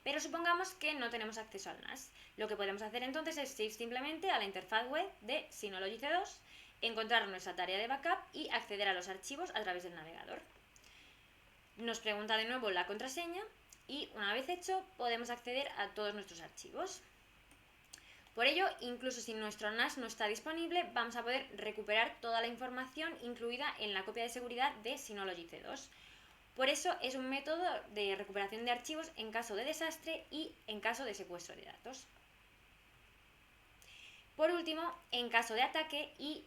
Speaker 1: Pero supongamos que no tenemos acceso al NAS. Lo que podemos hacer entonces es ir simplemente a la interfaz web de Synology C2, encontrar nuestra tarea de backup y acceder a los archivos a través del navegador. Nos pregunta de nuevo la contraseña y una vez hecho podemos acceder a todos nuestros archivos. Por ello, incluso si nuestro NAS no está disponible, vamos a poder recuperar toda la información incluida en la copia de seguridad de Synology C2. Por eso es un método de recuperación de archivos en caso de desastre y en caso de secuestro de datos. Por último, en caso de ataque y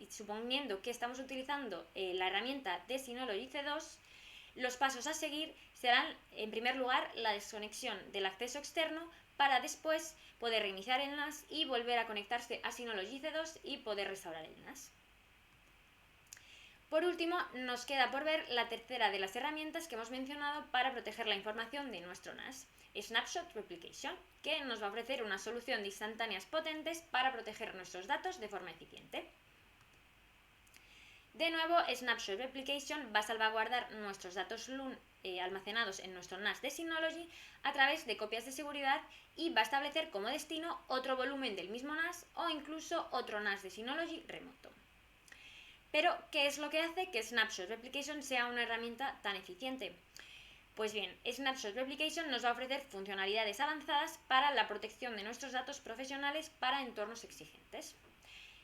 Speaker 1: suponiendo que estamos utilizando la herramienta de Synology C2, los pasos a seguir serán, en primer lugar, la desconexión del acceso externo para después poder reiniciar el NAS y volver a conectarse a Synology C2 y poder restaurar el NAS. Por último, nos queda por ver la tercera de las herramientas que hemos mencionado para proteger la información de nuestro NAS, Snapshot Replication, que nos va a ofrecer una solución de instantáneas potentes para proteger nuestros datos de forma eficiente. De nuevo, Snapshot Replication va a salvaguardar nuestros datos LUN almacenados en nuestro NAS de Synology a través de copias de seguridad y va a establecer como destino otro volumen del mismo NAS o incluso otro NAS de Synology remoto. Pero, ¿qué es lo que hace que Snapshot Replication sea una herramienta tan eficiente? Pues bien, Snapshot Replication nos va a ofrecer funcionalidades avanzadas para la protección de nuestros datos profesionales para entornos exigentes.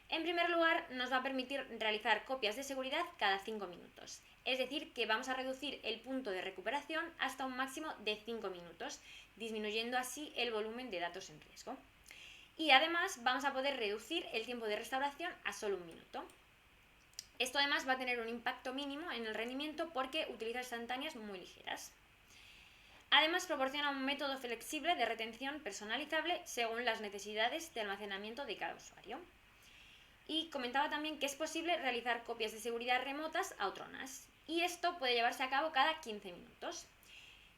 Speaker 1: En primer lugar, nos va a permitir realizar copias de seguridad cada 5 minutos, es decir, que vamos a reducir el punto de recuperación hasta un máximo de 5 minutos, disminuyendo así el volumen de datos en riesgo. Y además vamos a poder reducir el tiempo de restauración a solo 1 minuto. Esto además va a tener un impacto mínimo en el rendimiento porque utiliza instantáneas muy ligeras. Además proporciona un método flexible de retención personalizable según las necesidades de almacenamiento de cada usuario. Y comentaba también que es posible realizar copias de seguridad remotas a otro NAS. Y esto puede llevarse a cabo cada 15 minutos.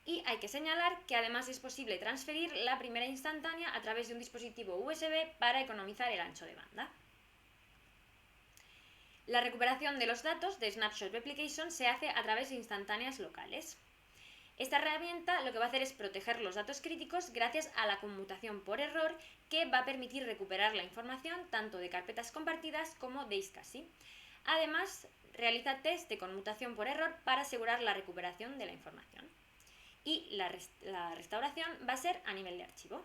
Speaker 1: Y hay que señalar que además es posible transferir la primera instantánea a través de un dispositivo USB para economizar el ancho de banda. La recuperación de los datos de Snapshot Replication se hace a través de instantáneas locales. Esta herramienta lo que va a hacer es proteger los datos críticos gracias a la conmutación por error que va a permitir recuperar la información tanto de carpetas compartidas como de iSCSI. Además, realiza test de conmutación por error para asegurar la recuperación de la información. Y la restauración va a ser a nivel de archivo.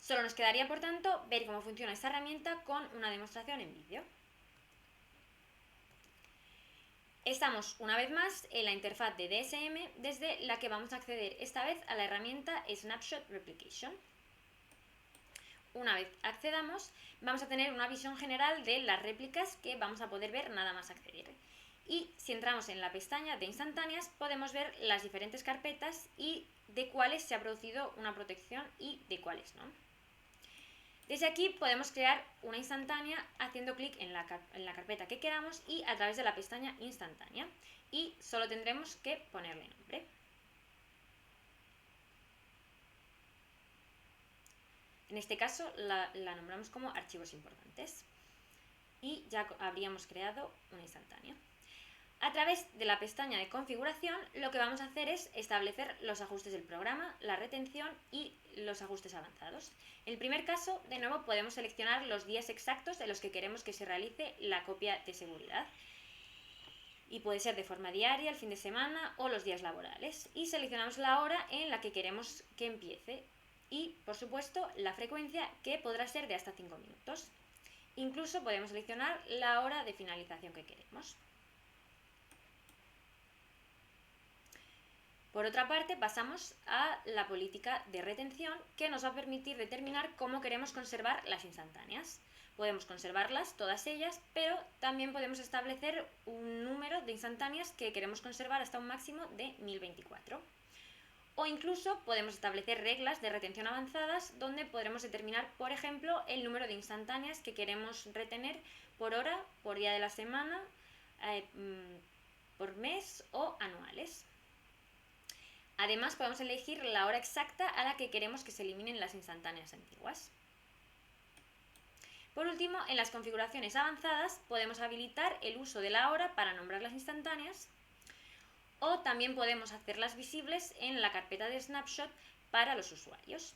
Speaker 1: Solo nos quedaría, por tanto, ver cómo funciona esta herramienta con una demostración en vídeo. Estamos una vez más en la interfaz de DSM desde la que vamos a acceder esta vez a la herramienta Snapshot Replication. Una vez accedamos, vamos a tener una visión general de las réplicas que vamos a poder ver nada más acceder. Y si entramos en la pestaña de instantáneas podemos ver las diferentes carpetas y de cuáles se ha producido una protección y de cuáles no. Desde aquí podemos crear una instantánea haciendo clic en la carpeta que queramos y a través de la pestaña instantánea. Y solo tendremos que ponerle nombre. En este caso la nombramos como archivos importantes. Y ya habríamos creado una instantánea. A través de la pestaña de configuración lo que vamos a hacer es establecer los ajustes del programa, la retención y los ajustes avanzados. En el primer caso, de nuevo, podemos seleccionar los días exactos de los que queremos que se realice la copia de seguridad. y puede ser de forma diaria, el fin de semana o los días laborales. Y seleccionamos la hora en la que queremos que empiece y, por supuesto, la frecuencia, que podrá ser de hasta 5 minutos. Incluso podemos seleccionar la hora de finalización que queremos. Por otra parte, pasamos a la política de retención, que nos va a permitir determinar cómo queremos conservar las instantáneas. Podemos conservarlas, todas ellas, pero también podemos establecer un número de instantáneas que queremos conservar hasta un máximo de 1024. O incluso podemos establecer reglas de retención avanzadas, donde podremos determinar, por ejemplo, el número de instantáneas que queremos retener por hora, por día de la semana, por mes o anuales. Además, podemos elegir la hora exacta a la que queremos que se eliminen las instantáneas antiguas. Por último, en las configuraciones avanzadas podemos habilitar el uso de la hora para nombrar las instantáneas, o también podemos hacerlas visibles en la carpeta de snapshot para los usuarios.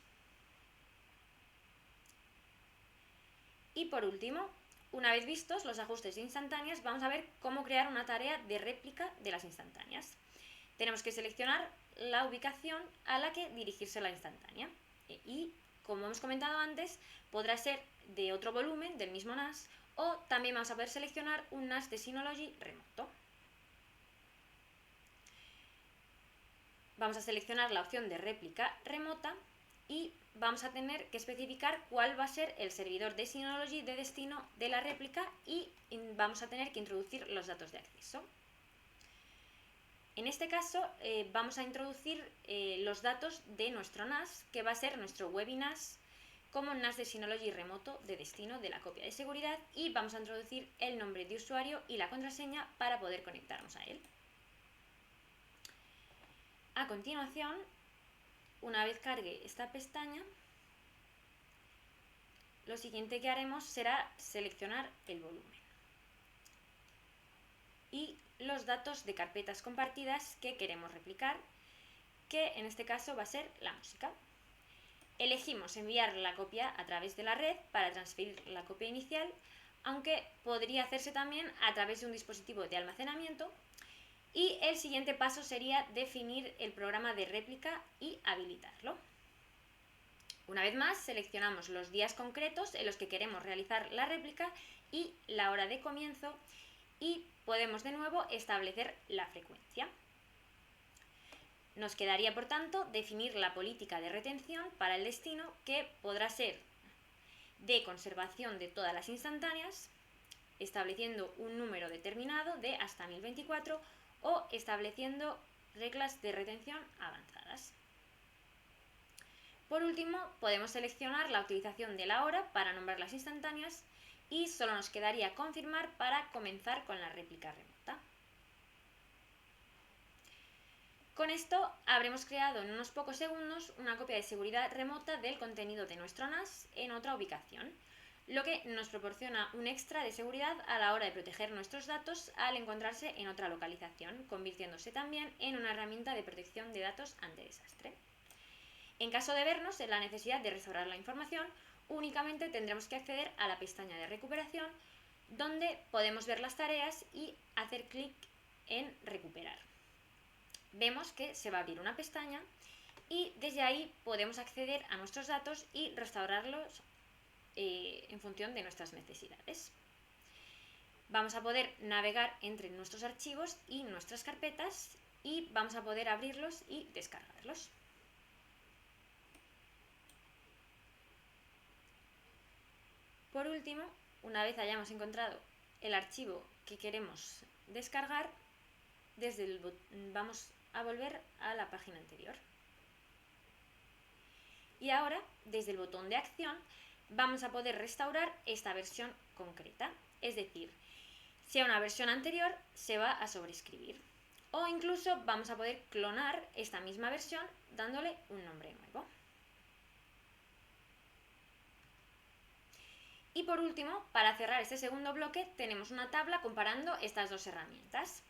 Speaker 1: Y por último, una vez vistos los ajustes de instantáneas, vamos a ver cómo crear una tarea de réplica de las instantáneas. Tenemos que seleccionar la ubicación a la que dirigirse la instantánea y, como hemos comentado antes, podrá ser de otro volumen del mismo NAS, o también vamos a poder seleccionar un NAS de Synology remoto. Vamos a seleccionar la opción de réplica remota y vamos a tener que especificar cuál va a ser el servidor de Synology de destino de la réplica y vamos a tener que introducir los datos de acceso. En este caso vamos a introducir los datos de nuestro NAS, que va a ser nuestro WebINAS como NAS de Synology remoto de destino de la copia de seguridad, y vamos a introducir el nombre de usuario y la contraseña para poder conectarnos a él. A continuación, una vez cargue esta pestaña, lo siguiente que haremos será seleccionar el volumen y los datos de carpetas compartidas que queremos replicar, que en este caso va a ser la música. Elegimos enviar la copia a través de la red para transferir la copia inicial, aunque podría hacerse también a través de un dispositivo de almacenamiento. Y el siguiente paso sería definir el programa de réplica y habilitarlo. Una vez más, seleccionamos los días concretos en los que queremos realizar la réplica y la hora de comienzo, y podemos de nuevo establecer la frecuencia. Nos quedaría, por tanto, definir la política de retención para el destino, que podrá ser de conservación de todas las instantáneas, estableciendo un número determinado de hasta 1024, o estableciendo reglas de retención avanzadas. Por último, podemos seleccionar la utilización de la hora para nombrar las instantáneas, y solo nos quedaría confirmar para comenzar con la réplica remota. Con esto habremos creado en unos pocos segundos una copia de seguridad remota del contenido de nuestro NAS en otra ubicación, lo que nos proporciona un extra de seguridad a la hora de proteger nuestros datos al encontrarse en otra localización, convirtiéndose también en una herramienta de protección de datos ante desastre. En caso de vernos en la necesidad de restaurar la información, únicamente tendremos que acceder a la pestaña de recuperación, donde podemos ver las tareas y hacer clic en recuperar. Vemos que se va a abrir una pestaña y desde ahí podemos acceder a nuestros datos y restaurarlos en función de nuestras necesidades. Vamos a poder navegar entre nuestros archivos y nuestras carpetas y vamos a poder abrirlos y descargarlos. Por último, una vez hayamos encontrado el archivo que queremos descargar, vamos a volver a la página anterior. Y ahora, desde el botón de acción, vamos a poder restaurar esta versión concreta. Es decir, si a una versión anterior se va a sobreescribir. O incluso vamos a poder clonar esta misma versión dándole un nombre nuevo. Y por último, para cerrar este segundo bloque, tenemos una tabla comparando estas dos herramientas: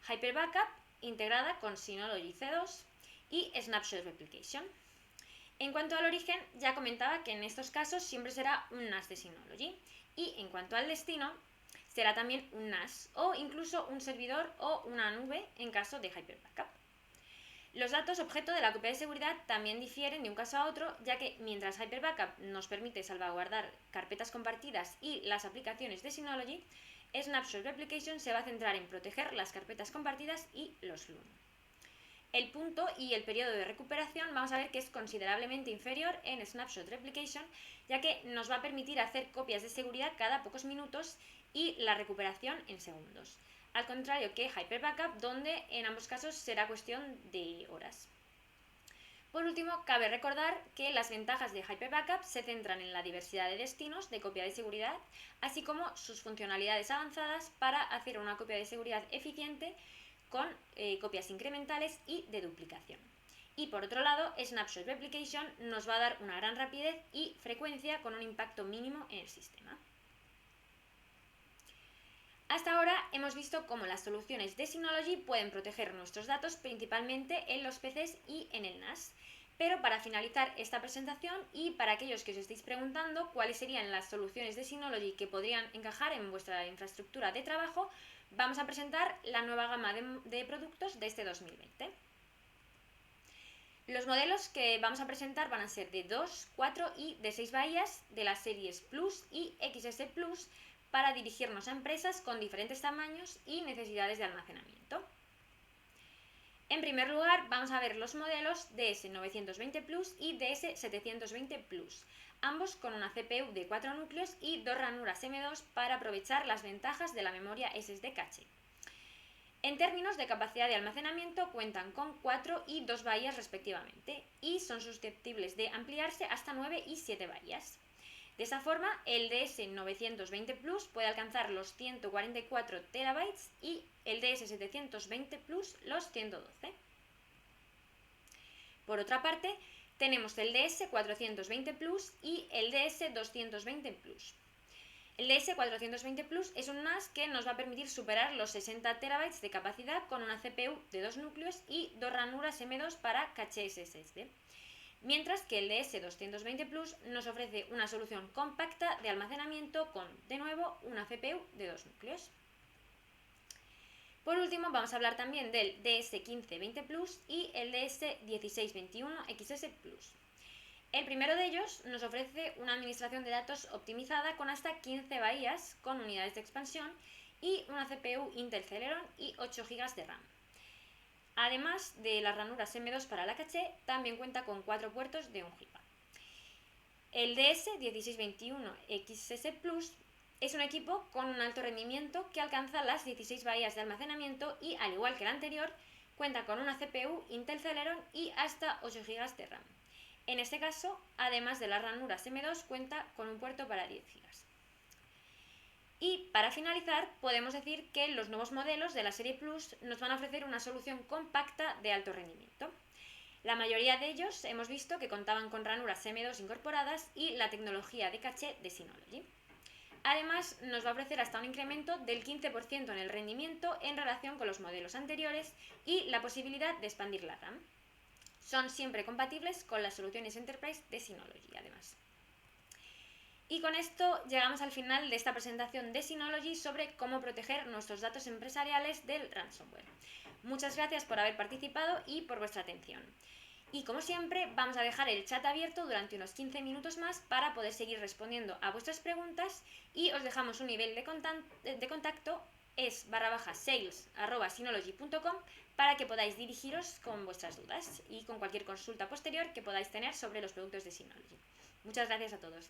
Speaker 1: HyperBackup, integrada con Synology C2, y Snapshot Replication. En cuanto al origen, ya comentaba que en estos casos siempre será un NAS de Synology. Y en cuanto al destino, será también un NAS o incluso un servidor o una nube en caso de Hyper Backup. Los datos objeto de la copia de seguridad también difieren de un caso a otro, ya que mientras Hyper Backup nos permite salvaguardar carpetas compartidas y las aplicaciones de Synology, Snapshot Replication se va a centrar en proteger las carpetas compartidas y los LUN. El punto y el periodo de recuperación vamos a ver que es considerablemente inferior en Snapshot Replication, ya que nos va a permitir hacer copias de seguridad cada pocos minutos y la recuperación en segundos, al contrario que Hyper Backup, donde en ambos casos será cuestión de horas. Por último, cabe recordar que las ventajas de Hyper Backup se centran en la diversidad de destinos de copia de seguridad, así como sus funcionalidades avanzadas para hacer una copia de seguridad eficiente con copias incrementales y de duplicación. Y por otro lado, Snapshot Replication nos va a dar una gran rapidez y frecuencia con un impacto mínimo en el sistema. Hasta ahora hemos visto cómo las soluciones de Synology pueden proteger nuestros datos principalmente en los PCs y en el NAS. Pero para finalizar esta presentación y para aquellos que os estéis preguntando cuáles serían las soluciones de Synology que podrían encajar en vuestra infraestructura de trabajo, vamos a presentar la nueva gama de productos de este 2020. Los modelos que vamos a presentar van a ser de 2, 4 y de 6 bahías de las series Plus y XS Plus para dirigirnos a empresas con diferentes tamaños y necesidades de almacenamiento. En primer lugar, vamos a ver los modelos DS920 Plus y DS720 Plus, ambos con una CPU de 4 núcleos y 2 ranuras M2 para aprovechar las ventajas de la memoria SSD caché. En términos de capacidad de almacenamiento, cuentan con 4 y 2 bahías respectivamente y son susceptibles de ampliarse hasta 9 y 7 bahías. De esta forma, el DS920 Plus puede alcanzar los 144 TB y el DS720 Plus los 112. Por otra parte, tenemos el DS420 Plus y el DS220 Plus. El DS420 Plus es un NAS que nos va a permitir superar los 60 TB de capacidad con una CPU de 2 núcleos y 2 ranuras M2 para caché SSD. Mientras que el DS220 Plus nos ofrece una solución compacta de almacenamiento con, de nuevo, una CPU de 2 núcleos. Por último, vamos a hablar también del DS1520 Plus y el DS1621 XS Plus. El primero de ellos nos ofrece una administración de datos optimizada con hasta 15 bahías con unidades de expansión y una CPU Intel Celeron y 8 GB de RAM. Además de las ranuras M2 para la caché, también cuenta con 4 puertos de 1 GB. El DS1621 XS Plus es un equipo con un alto rendimiento que alcanza las 16 bahías de almacenamiento y, al igual que el anterior, cuenta con una CPU Intel Celeron y hasta 8 GB de RAM. En este caso, además de las ranuras M2, cuenta con un puerto para 10 GB. Y para finalizar, podemos decir que los nuevos modelos de la serie Plus nos van a ofrecer una solución compacta de alto rendimiento. La mayoría de ellos hemos visto que contaban con ranuras M2 incorporadas y la tecnología de caché de Synology. Además, nos va a ofrecer hasta un incremento del 15% en el rendimiento en relación con los modelos anteriores y la posibilidad de expandir la RAM. Son siempre compatibles con las soluciones Enterprise de Synology, además. Y con esto llegamos al final de esta presentación de Synology sobre cómo proteger nuestros datos empresariales del ransomware. Muchas gracias por haber participado y por vuestra atención. Y como siempre, vamos a dejar el chat abierto durante unos 15 minutos más para poder seguir respondiendo a vuestras preguntas y os dejamos un nivel de contacto, es /sales@synology.com, para que podáis dirigiros con vuestras dudas y con cualquier consulta posterior que podáis tener sobre los productos de Synology. Muchas gracias a todos.